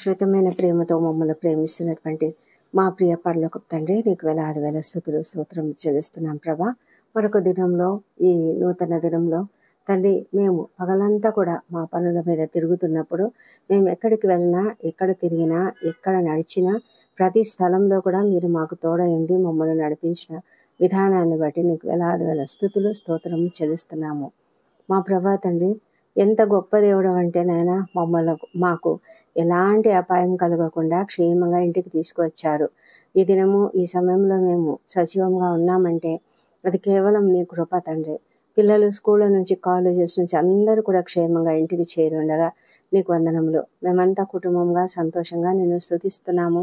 శాశ్వతమైన ప్రేమతో మమ్మల్ని ప్రేమిస్తున్నటువంటి మా ప్రియ పరలోకపు తండ్రి, నీకు వేలాది వేల స్తుతులు స్తోత్రం చెల్లిస్తున్నాం ప్రభా. మరొక దినంలో, ఈ నూతన దినంలో తండ్రి, మేము పగలంతా కూడా మా పనుల మీద తిరుగుతున్నప్పుడు, మేము ఎక్కడికి వెళ్ళినా, ఎక్కడ తిరిగినా, ఎక్కడ నడిచినా, ప్రతి స్థలంలో కూడా మీరు మాకు తోడయండి మమ్మల్ని నడిపించిన విధానాన్ని బట్టి నీకు వేలాది వేల స్తుతులు స్తోత్రం చెల్లిస్తున్నాము. మా ప్రభా తండ్రి, ఎంత గొప్ప దేవుడు అంటే నాయనా, మాకు ఎలాంటి అపాయం కలగకుండా క్షేమంగా ఇంటికి తీసుకువచ్చారు. ఈ దినము, ఈ సమయంలో మేము సజీవంగా ఉన్నామంటే అది కేవలం నీ కృప తండ్రి. పిల్లలు స్కూళ్ళ నుంచి, కాలేజెస్ నుంచి అందరూ కూడా క్షేమంగా ఇంటికి చేరి ఉండగా నీకు వందనములు. మేమంతా కుటుంబంగా సంతోషంగా నిన్ను స్తుతిస్తున్నాము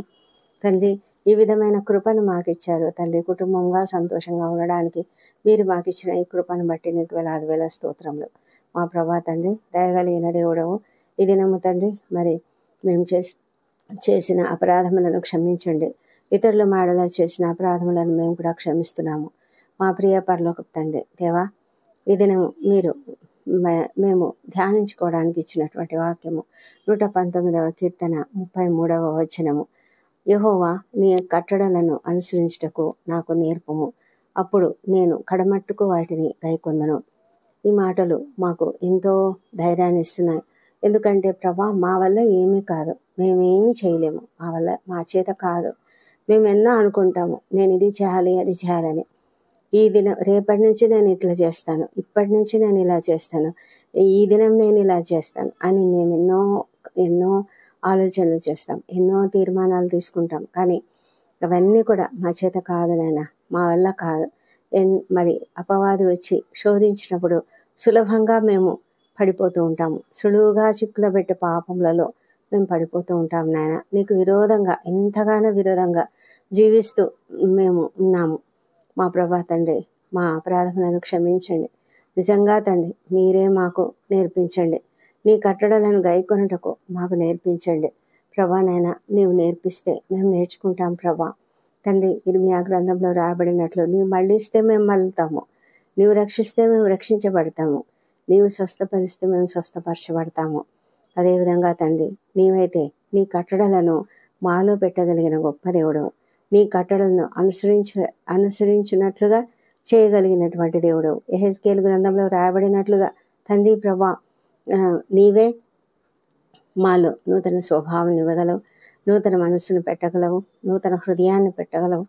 తండ్రి. ఈ విధమైన కృపను మాకు ఇచ్చారు తండ్రి. కుటుంబంగా సంతోషంగా ఉండడానికి మీరు మాకు ఇచ్చిన ఈ కృపను బట్టి నీకు వేలాది వేల స్తోత్రములు. మా ప్రభా తండ్రి, దయగలిగిన దేవుడవు, ఈ దినము తండ్రి, మరి మేము చేసిన అపరాధములను క్షమించండి. ఇతరుల మాడలా చేసిన అపరాధములను మేము కూడా క్షమిస్తున్నాము. మా ప్రియ పరలోకపు తండ్రి దేవా, ఈ దినము మీరు మేము ధ్యానించుకోవడానికి ఇచ్చినటువంటి వాక్యము 119వ కీర్తన 33వ వచనము. యెహోవా, నీ కట్టడలను అనుసరించుటకు నాకు నేర్పుము, అప్పుడు నేను కడమట్టుకు వాటిని గైకొందును. ఈ మాటలు మాకు ఎంతో ధైర్యాన్ని ఇస్తున్నాయి. ఎందుకంటే ప్రభా, మా వల్ల ఏమీ కాదు, మేమేమీ చేయలేము, మా చేత కాదు. మేము ఎన్నో అనుకుంటాము, నేను ఇది చేయాలి, అది చేయాలని. ఈ దినం, రేపటి నుంచి నేను ఇట్లా చేస్తాను, ఇప్పటి నుంచి నేను ఇలా చేస్తాను, ఈ దినం నేను ఇలా చేస్తాను అని మేము ఎన్నో ఆలోచనలు చేస్తాం, ఎన్నో తీర్మానాలు తీసుకుంటాం. కానీ అవన్నీ కూడా మా చేత కాదు నాయనా, మా వల్ల కాదు. మరి అపవాది వచ్చి శోధించినప్పుడు సులభంగా మేము పడిపోతూ ఉంటాము. సులువుగా చిక్కులో పెట్టే పాపములలో మేము పడిపోతూ ఉంటాం నాయన. నీకు విరోధంగా, ఎంతగానో విరోధంగా జీవిస్తూ మేము ఉన్నాము. మా ప్రభా తండ్రి, మా అపరాధములను క్షమించండి. నిజంగా తండ్రి, మీరే మాకు నేర్పించండి. నీ కట్టడలను గైకొనుటకు మాకు నేర్పించండి ప్రభా. నాయన, నీవు నేర్పిస్తే మేము నేర్చుకుంటాం ప్రభా తండ్రి. ఇర్మియా గ్రంథంలో రాబడినట్లు, నీవు మళ్ళిస్తే మేము మళ్ళుతాము, నీవు రక్షిస్తే మేము రక్షించబడతాము, నీవు స్వస్థపరిస్తే మేము స్వస్థపరచబడతాము. అదేవిధంగా తండ్రి, నీవైతే నీ కట్టడలను మాలో పెట్టగలిగిన గొప్ప దేవుడు, నీ కట్టడలను అనుసరించినట్లుగా చేయగలిగినటువంటి దేవుడు. యెహెజ్కేలు గ్రంథంలో రాయబడినట్లుగా తండ్రి ప్రభా, నీవే మాలో నూతన స్వభావం ఇవ్వగలవు, నూతన మనస్సును పెట్టగలవు, నూతన హృదయాన్ని పెట్టగలవు.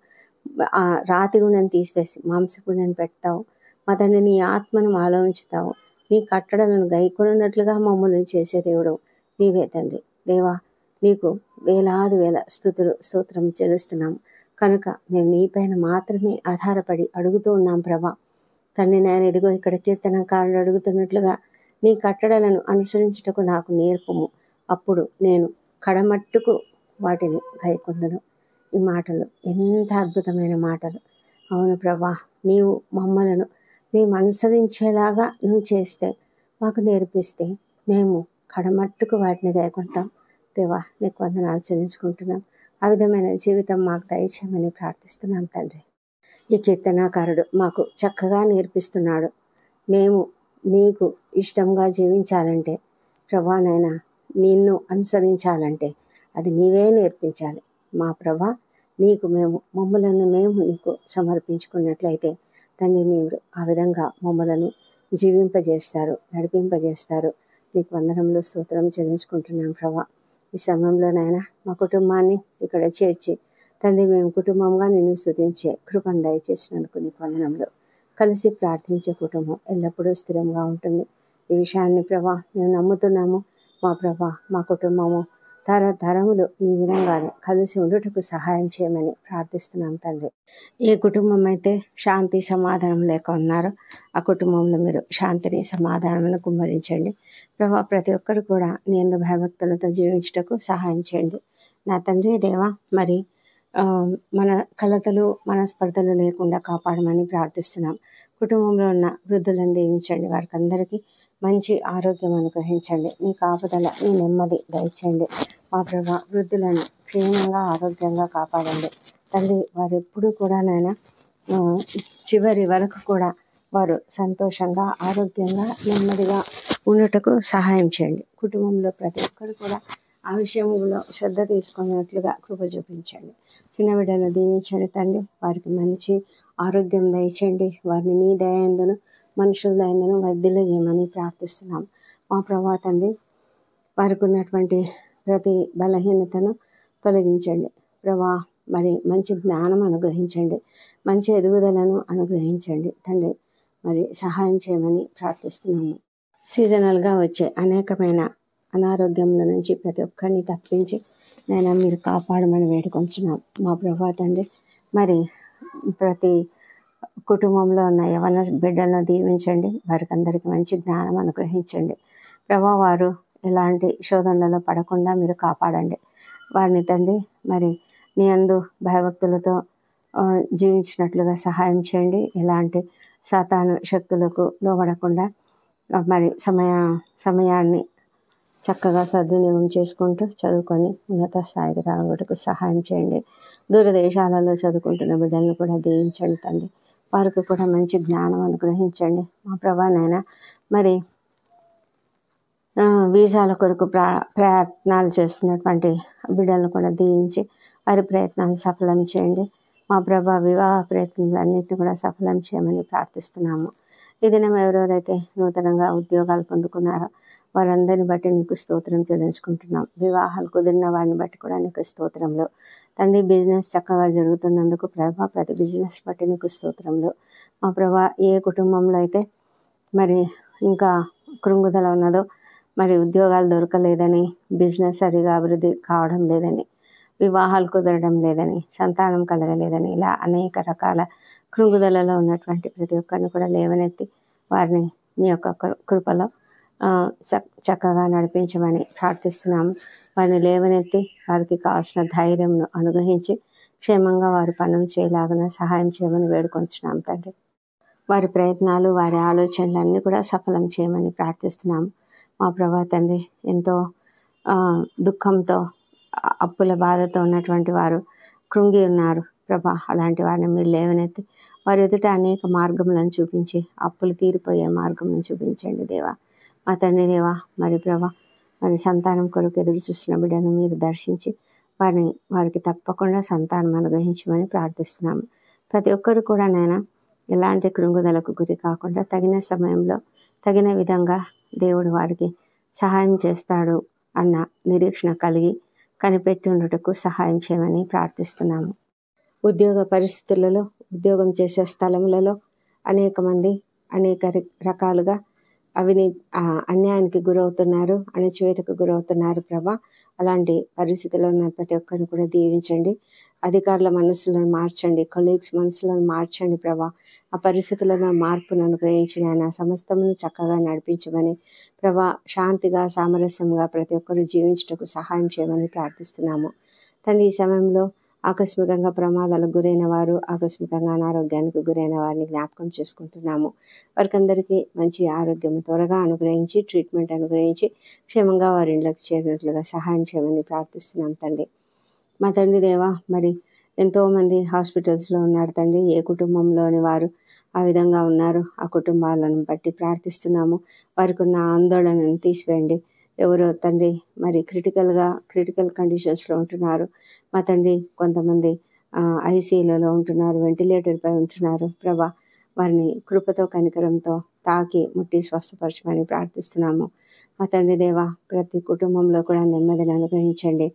ఆ రాతి గుణాన్ని తీసివేసి మాంసపుణ్యాన్ని పెడతావు. మా తండ్రి, నీ ఆత్మను మాలో ఉంచుతావు. నీ కట్టడలను గైకొన్నట్లుగా మమ్మల్ని చేసే దేవుడు నీవే తండ్రి. దేవా, నీకు వేలాది వేల స్తోత్రం చెల్లిస్తున్నాం. కనుక మేము నీపైన మాత్రమే ఆధారపడి అడుగుతూ ఉన్నాం ప్రభా తండ్రి. నేను ఇదిగో ఇక్కడ కీర్తనకారులు అడుగుతున్నట్లుగా నీ కట్టడలను అనుసరించుటకు నాకు నేర్పుము, అప్పుడు నేను కడమట్టుకు వాటిని గైకొందును. ఈ మాటలు ఎంత అద్భుతమైన మాటలు. అవును ప్రభా, నీవు మమ్మలను మేము అనుసరించేలాగా నువ్వు చేస్తే, మాకు నేర్పిస్తే మేము కడమట్టుకు వాటిని గైకొంటాం. దేవా, నీకు వందనాలు చెల్లించుకుంటున్నాం. ఆ విధమైన జీవితం మాకు దయచేయమని ప్రార్థిస్తున్నాం తండ్రి. ఈ కీర్తనాకారుడు మాకు చక్కగా నేర్పిస్తున్నాడు. మేము నీకు ఇష్టంగా జీవించాలంటే ప్రభా నాయన, నిన్ను అనుసరించాలంటే అది నీవే నేర్పించాలి. మా ప్రభా, నీకు మమ్మలను మేము నీకు సమర్పించుకున్నట్లయితే తండ్రి, మీరు ఆ విధంగా మమ్మలను జీవింపజేస్తారు, నడిపింపజేస్తారు. నీకు వందనములు స్తోత్రం చెల్లించుకుంటున్నాం ప్రభా. ఈ సమయంలో నాయన, మా కుటుంబాన్ని ఇక్కడ చేర్చి తండ్రి, మేము కుటుంబంగా నిన్ను స్తుతించే కృపను దయచేసినందుకు నీకు వందనములు. కలిసి ప్రార్థించే కుటుంబం ఎల్లప్పుడూ స్థిరంగా ఉంటుంది. ఈ విషయాన్ని ప్రభా మేము నమ్ముతున్నాము. మా ప్రభా, మా కుటుంబము తరతరములు ఈ విధంగానే కలిసి ఉండుటకు సహాయం చేయమని ప్రార్థిస్తున్నాం తండ్రి. ఏ కుటుంబం అయితే శాంతి సమాధానం లేక ఉన్నారో ఆ కుటుంబంలో మీరు శాంతిని సమాధానమును కుమ్మరించండి ప్రభా. ప్రతి ఒక్కరు కూడా నీ యందు భయభక్తులతో జీవించుటకు సహాయం చేయండి నా తండ్రి. దేవా, మరి మన కలతలు, మనస్పర్ధలు లేకుండా కాపాడమని ప్రార్థిస్తున్నాం. కుటుంబంలో ఉన్న వృద్ధులను దీవించండి, వారికి అందరికీ మంచి ఆరోగ్యం అనుగ్రహించండి. నీ కాపుదల, నీ నెమ్మది దయచేయండి మా ప్రభా. వృద్ధులను క్షేమంగా ఆరోగ్యంగా కాపాడండి తండ్రి. వారు ఎప్పుడు కూడా నాయన చివరి వరకు కూడా వారు సంతోషంగా, ఆరోగ్యంగా, నెమ్మదిగా ఉండటకు సహాయం చేయండి. కుటుంబంలో ప్రతి ఒక్కరు కూడా ఆ విషయంలో శ్రద్ధ తీసుకున్నట్లుగా కృప చూపించండి. చిన్న బిడ్డలను దీవించండి తండ్రి. వారికి మంచి ఆరోగ్యం దయచేయండి. వారిని నీ దయందును మనుషుల దయందును వర్ధిల్లజేయమని ప్రార్థిస్తున్నాం. మా ప్రభా తండ్రి, వారికి ఉన్నటువంటి ప్రతి బలహీనతను తొలగించండి ప్రభా. మరి మంచి జ్ఞానం అనుగ్రహించండి, మంచి ఎదుగుదలను అనుగ్రహించండి తండ్రి. మరి సహాయం చేయమని ప్రార్థిస్తున్నాము. సీజనల్గా వచ్చే అనేకమైన అనారోగ్యముల నుంచి ప్రతి ఒక్కరిని తప్పించి నేను మీరు కాపాడమని వేడుకొంచున్నాం మా ప్రభా తండ్రి. మరి ప్రతి కుటుంబంలో ఉన్న యవన బిడ్డలను దీవించండి. వారికి అందరికీ మంచి జ్ఞానం అనుగ్రహించండి ప్రభా. వారు ఎలాంటి శోధనలలో పడకుండా మీరు కాపాడండి వారిని తండ్రి. మరి నీ యందు భయభక్తులతో జీవించినట్లుగా సహాయం చేయండి. ఎలాంటి సాతాను శక్తులకు లోబడకుండా మరి సమయాన్ని చక్కగా సద్వినియోగం చేసుకుంటూ చదువుకొని ఉన్నత స్థాయికి రావడానికి సహాయం చేయండి. దూరదేశాలలో చదువుకుంటున్న బిడ్డలను కూడా దీవించండి తండ్రి. వారికి కూడా మంచి జ్ఞానం అనుగ్రహించండి మా ప్రభా నాయన. మరి వీసాల కొరకు ప్రయత్నాలు చేస్తున్నటువంటి బిడ్డలను కూడా దీవించి వారి ప్రయత్నాలు సఫలం చేయండి మా ప్రభా. వివాహ ప్రయత్నాలన్నింటినీ కూడా సఫలం చేయమని ప్రార్థిస్తున్నాము. ఈ దినం ఎవరెవరైతే నూతనంగా ఉద్యోగాలు పొందుకున్నారో వారందరిని బట్టి నీకు స్తోత్రం చెల్లించుకుంటున్నాం. వివాహాలు కుదిరిన వారిని బట్టి కూడా నీకు స్తోత్రంలో తండ్రి. బిజినెస్ చక్కగా జరుగుతున్నందుకు ప్రభా, ప్రతి బిజినెస్ బట్టి నీకు స్తోత్రంలో మా ప్రభా. ఏ కుటుంబంలో అయితే మరి ఇంకా కృంగుదల ఉన్నదో, మరి ఉద్యోగాలు దొరకలేదని, బిజినెస్ సరిగా అభివృద్ధి కావడం లేదని, వివాహాలు కుదరడం లేదని, సంతానం కలగలేదని, ఇలా అనేక రకాల కృంగుదలలో ఉన్నటువంటి ప్రతి ఒక్కరిని కూడా లేవనెత్తి వారిని మీ యొక్క కృపలో చక్కగా నడిపించమని ప్రార్థిస్తున్నాము. వారిని లేవనెత్తి వారికి కావాల్సిన ధైర్యంను అనుగ్రహించి క్షేమంగా వారి పనులు చేయలాగా సహాయం చేయమని వేడుకొంచున్నాం తండ్రి. వారి ప్రయత్నాలు, వారి ఆలోచనలు అన్నీ కూడా సఫలం చేయమని ప్రార్థిస్తున్నాము మా ప్రభా తండ్రి. ఎంతో దుఃఖంతో, అప్పుల బాధతో ఉన్నటువంటి వారు కృంగి ఉన్నారు ప్రభా. అలాంటి వారిని మీరు లేవనెత్తి వారి ఎదుట అనేక మార్గములను చూపించి అప్పులు తీరిపోయే మార్గములను చూపించండి దేవా మా తండ్రి దేవా. మరి ప్రభా, మరి సంతానం కొరకు ఎదురు చూస్తున్న బిడ్డను మీరు దర్శించి వారికి తప్పకుండా సంతానం అనుగ్రహించమని ప్రార్థిస్తున్నాము. ప్రతి ఒక్కరు కూడా నాయన ఎలాంటి కృంగుదలకు గురి కాకుండా తగిన సమయంలో తగిన విధంగా దేవుడు వారికి సహాయం చేస్తాడు అన్న నిరీక్షణ కలిగి కనిపెట్టి ఉండటకు సహాయం చేయమని ప్రార్థిస్తున్నాము. ఉద్యోగ పరిస్థితులలో, ఉద్యోగం చేసే స్థలములలో అనేక మంది అనేక రకాలుగా అన్యాయానికి గురవుతున్నారు, అణచివేతకు గురవుతున్నారు ప్రభా. అలాంటి పరిస్థితుల్లో ఉన్న ప్రతి ఒక్కరిని కూడా దీవించండి. అధికారుల మనసులను మార్చండి, కొలీగ్స్ మనసులను మార్చండి ప్రభా. ఆ పరిస్థితులను మార్పును అనుగ్రహించిన ఆయన సమస్తమును చక్కగా నడిపించమని ప్రభా. శాంతిగా, సామరస్యంగా ప్రతి ఒక్కరు జీవించటకు సహాయం చేయమని ప్రార్థిస్తున్నాము తండ్రి. ఈ సమయంలో ఆకస్మికంగా ప్రమాదాలకు గురైన వారు, ఆకస్మికంగా అనారోగ్యానికి గురైన వారిని జ్ఞాపకం చేసుకుంటున్నాము. వారికందరికీ మంచి ఆరోగ్యం త్వరగా అనుగ్రహించి, ట్రీట్మెంట్ అనుగ్రహించి క్షేమంగా వారి ఇంట్లోకి చేరినట్లుగా సహాయం చేయమని ప్రార్థిస్తున్నాం తండ్రి. మా తండ్రి దేవా, మరి ఎంతోమంది హాస్పిటల్స్లో ఉన్నారు తండ్రి. ఏ కుటుంబంలోని వారు ఆ విధంగా ఉన్నారు, ఆ కుటుంబాలను బట్టి ప్రార్థిస్తున్నాము. వారికి ఉన్న ఆందోళనను తీసివేయండి. ఎవరో తండ్రి మరి క్రిటికల్ కండిషన్స్లో ఉంటున్నారు మా తండ్రి. కొంతమంది ఐసీయూలలో ఉంటున్నారు, వెంటిలేటర్పై ఉంటున్నారు ప్రభా. వారిని కృపతో కనికరంతో తాకి ముట్టి స్వస్థపరచమని ప్రార్థిస్తున్నాము మా తండ్రి దేవా. ప్రతి కుటుంబంలో కూడా నెమ్మదిని అనుగ్రహించండి.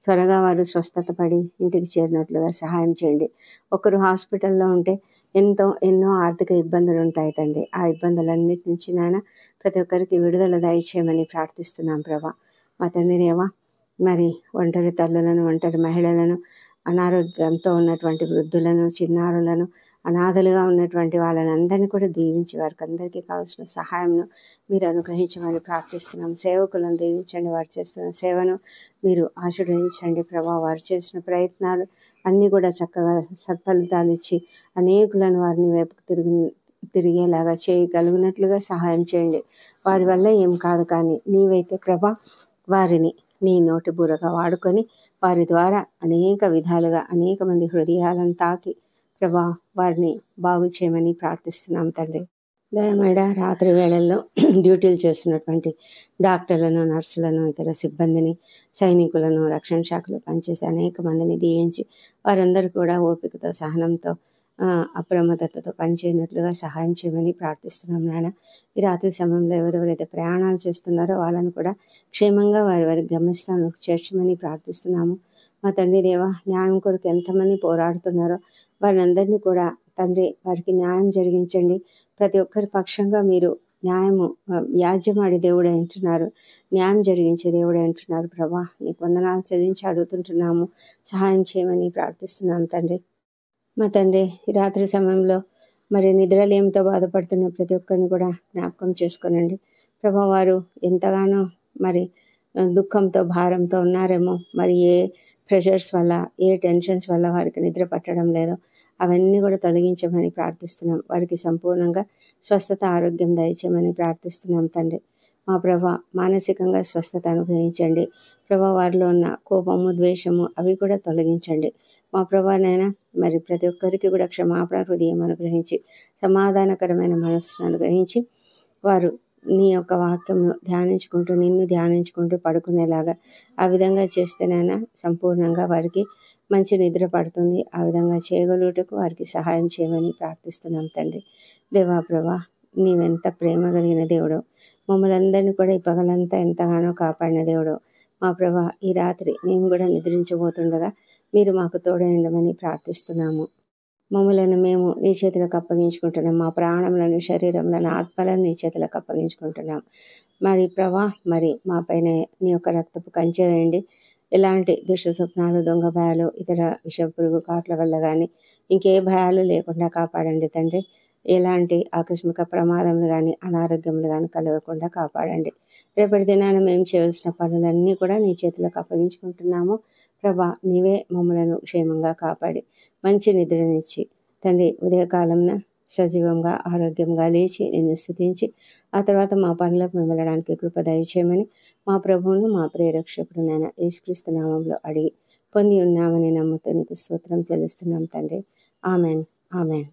త్వరగా వారు స్వస్థత పడి ఇంటికి చేరినట్లుగా సహాయం చేయండి. ఒకరు హాస్పిటల్లో ఉంటే ఎన్నో ఆర్థిక ఇబ్బందులు ఉంటాయి తండ్రి. ఆ ఇబ్బందులన్నిటి నుంచి నాయన ప్రతి ఒక్కరికి విడుదల దయచేయమని ప్రార్థిస్తున్నాం ప్రభా మా తండ్రి దేవా. మరి ఒంటరి తల్లులను, ఒంటరి మహిళలను, అనారోగ్యంతో ఉన్నటువంటి వృద్ధులను, చిన్నారులను, అనాథలుగా ఉన్నటువంటి వాళ్ళని అందరినీ కూడా దీవించి వారికి అందరికీ కావాల్సిన సహాయంను మీరు అనుగ్రహించమని ప్రార్థిస్తున్నాం. సేవకులను దీవించండి, వారు చేస్తున్న సేవను మీరు ఆశీర్వదించండి ప్రభా. వారు చేసిన ప్రయత్నాలు అన్నీ కూడా చక్కగా సత్ఫలితాలు ఇచ్చి అనేకులను వారిని వైపుకు తిరిగేలాగా చేయగలిగినట్లుగా సహాయం చేయండి. వారి వల్ల ఏం కాదు, కానీ నీవైతే ప్రభా వారిని నీ నోటి బూరగా వాడుకొని వారి ద్వారా అనేక విధాలుగా అనేక మంది హృదయాలను తాకి ప్రభా వారిని బాగు చేయమని ప్రార్థిస్తున్నాం తండ్రి. దయమేడ రాత్రి వేళల్లో డ్యూటీలు చేస్తున్నటువంటి డాక్టర్లను, నర్సులను, ఇతర సిబ్బందిని, సైనికులను, రక్షణ శాఖలో పనిచేసే అనేక మందిని దీవించి వారందరూ కూడా ఓపికతో, సహనంతో, అప్రమత్తతతో పనిచేయనట్లుగా సహాయం చేయమని ప్రార్థిస్తున్నాం నాయన. ఈ రాత్రి సమయంలో ఎవరెవరైతే ప్రయాణాలు చేస్తున్నారో వాళ్ళని కూడా క్షేమంగా వారి వారి గమ్యస్థానాలకు చేర్చమని ప్రార్థిస్తున్నాము. మా తండ్రి దేవ, న్యాయం కొరకు ఎంతమంది పోరాడుతున్నారో వారందరినీ కూడా తండ్రి వారికి న్యాయం జరిగించండి. ప్రతి ఒక్కరి పక్షంగా మీరు న్యాయము వ్యాజ్యమాడి దేవుడు అంటున్నారు, న్యాయం జరిగించే దేవుడు అంటున్నారు. ప్రభా, నీకు వందనాలు చెల్లించి అడుగుతుంటున్నాము. సహాయం చేయమని ప్రార్థిస్తున్నాం తండ్రి. మా తండ్రి, ఈ రాత్రి సమయంలో మరి నిద్రలేమితో బాధపడుతున్న ప్రతి ఒక్కరిని కూడా జ్ఞాపకం చేసుకోనండి ప్రభా. వారు ఎంతగానో మరి దుఃఖంతో, భారంతో ఉన్నారేమో. మరి ఏ ప్రెషర్స్ వల్ల, ఏ టెన్షన్స్ వల్ల వారికి నిద్ర పట్టడం లేదో అవన్నీ కూడా తొలగించమని ప్రార్థిస్తున్నాం. వారికి సంపూర్ణంగా స్వస్థత, ఆరోగ్యం దయచేయమని ప్రార్థిస్తున్నాం తండ్రి. మా ప్రభా, మానసికంగా స్వస్థత అనుగ్రహించండి ప్రభా. వారిలో ఉన్న కోపము, ద్వేషము అవి కూడా తొలగించండి మా ప్రభానైనా. మరి ప్రతి ఒక్కరికి కూడా క్షమాపణ హృదయం అనుగ్రహించి, సమాధానకరమైన మనస్సును అనుగ్రహించి, వారు నీ యొక్క వాక్యంను ధ్యానించుకుంటూ, నిన్ను ధ్యానించుకుంటూ పడుకునేలాగా ఆ విధంగా చేస్తేనైనా సంపూర్ణంగా వారికి మంచి నిద్ర పడుతుంది. ఆ విధంగా చేయగలుగుటకు వారికి సహాయం చేయమని ప్రార్థిస్తున్నాం తండ్రి. దేవా ప్రభా, నీవెంత ప్రేమ కలిగిన దేవుడు, మమ్మల్ని అందరినీ కూడా ఈ పగలంతా ఎంతగానో కాపాడిన దేవుడు మా ప్రభా. ఈ రాత్రి మేము కూడా నిద్రించబోతుండగా మీరు మాకు తోడైండమని ప్రార్థిస్తున్నాము. మమ్మలను మేము నీ చేతులకు అప్పగించుకుంటున్నాం. మా ప్రాణములను, శరీరములను, ఆత్మలను నీ చేతులకు అప్పగించుకుంటున్నాం. మరి ప్రభా, మరి మా పైన నీ యొక్క రక్తపు కంచె వేయండి. ఎలాంటి దుష్ట స్వప్నాలు, దొంగ భయాలు, ఇతర విష పురుగు కాట్ల వల్ల కానీ ఇంకే భయాలు లేకుండా కాపాడండి తండ్రి. ఎలాంటి ఆకస్మిక ప్రమాదములు కానీ, అనారోగ్యములు కానీ కలగకుండా కాపాడండి. రేపటి దినాన మేము చేయవలసిన పనులన్నీ కూడా నీ చేతులకు అప్పగించుకుంటున్నాము ప్రభా. నీవే మమ్మలను క్షేమంగా కాపాడి మంచి నిద్రనిచ్చి తండ్రి, ఉదయకాలంన సజీవంగా, ఆరోగ్యంగా లేచి నిన్ను స్తుతించి ఆ తర్వాత మా పనులకు మేము వెళ్ళడానికి కృప దయచేయమని మా ప్రభువును, మా ప్రియరక్షకుడునైన యేసుక్రీస్తు నామంలో అడిగి పొంది ఉన్నామని నమ్ముతూ నీకు స్తోత్రం చెల్లిస్తున్నాం తండ్రి. Amen, amen.